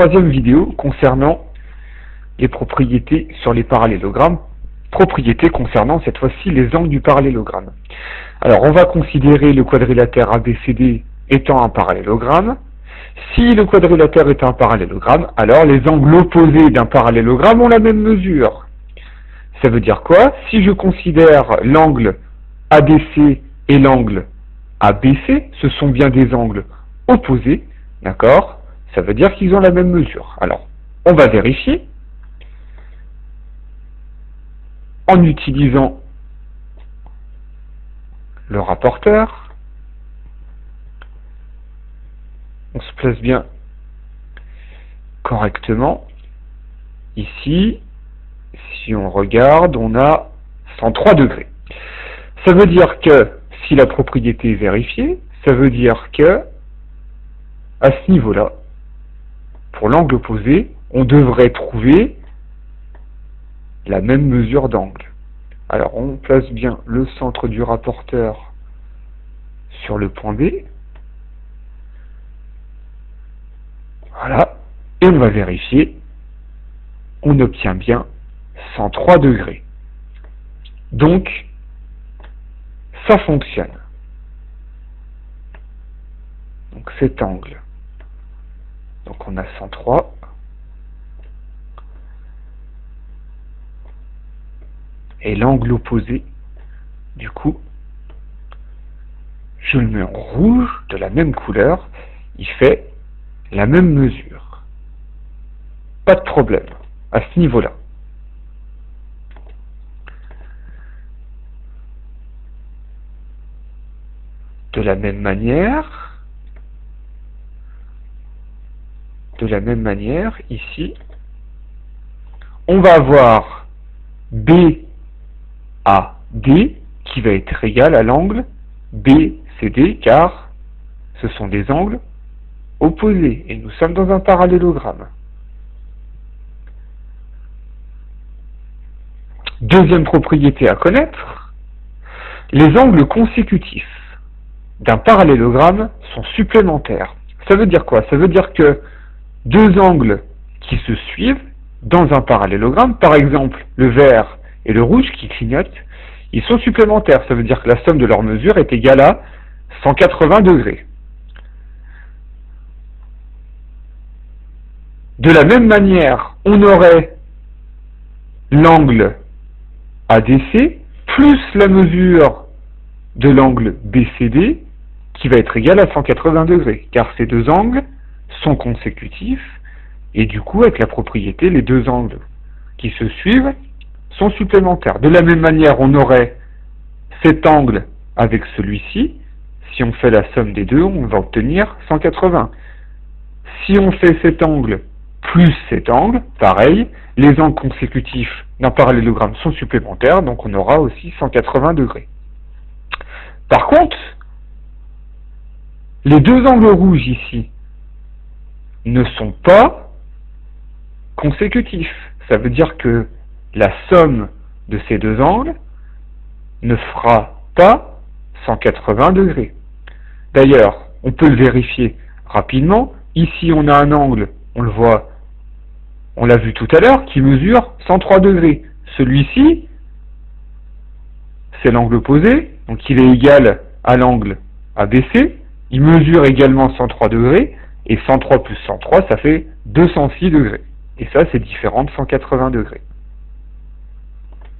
troisième vidéo concernant les propriétés sur les parallélogrammes, propriétés concernant cette fois-ci les angles du parallélogramme. Alors on va considérer le quadrilatère ABCD étant un parallélogramme. Si le quadrilatère est un parallélogramme, alors les angles opposés d'un parallélogramme ont la même mesure. Ça veut dire quoi? Si je considère l'angle ADC et l'angle ABC, ce sont bien des angles opposés, d'accord? Ça veut dire qu'ils ont la même mesure. Alors, on va vérifier en utilisant le rapporteur. On se place bien correctement. Ici, si on regarde, on a 103 degrés. Ça veut dire que, si la propriété est vérifiée, ça veut dire que, à ce niveau-là, pour l'angle opposé, on devrait trouver la même mesure d'angle. Alors, on place bien le centre du rapporteur sur le point B. Voilà. Et on va vérifier. On obtient bien 103 degrés. Donc, ça fonctionne. Donc cet angle. Donc on a 103. Et l'angle opposé, du coup, je le mets en rouge, de la même couleur, il fait la même mesure. Pas de problème à ce niveau-là. De la même manière, ici, on va avoir BAD qui va être égal à l'angle BCD, car ce sont des angles opposés, et nous sommes dans un parallélogramme. Deuxième propriété à connaître, les angles consécutifs d'un parallélogramme sont supplémentaires. Ça veut dire quoi? Ça veut dire que deux angles qui se suivent dans un parallélogramme, par exemple le vert et le rouge qui clignotent, ils sont supplémentaires. Ça veut dire que la somme de leurs mesures est égale à 180 degrés. De la même manière, on aurait l'angle ADC plus la mesure de l'angle BCD qui va être égal à 180 degrés, car ces deux angles sont consécutifs, et du coup, avec la propriété, les deux angles qui se suivent sont supplémentaires. De la même manière, on aurait cet angle avec celui-ci. Si on fait la somme des deux, on va obtenir 180. Si on fait cet angle plus cet angle, pareil, les angles consécutifs d'un parallélogramme sont supplémentaires, donc on aura aussi 180 degrés. Par contre, les deux angles rouges ici ne sont pas consécutifs. Ça veut dire que la somme de ces deux angles ne fera pas 180 degrés. D'ailleurs, on peut le vérifier rapidement. Ici, on a un angle, on le voit, on l'a vu tout à l'heure, qui mesure 103 degrés. Celui-ci, c'est l'angle opposé, donc il est égal à l'angle ABC. Il mesure également 103 degrés, et 103 plus 103, ça fait 206 degrés. Et ça, c'est différent de 180 degrés.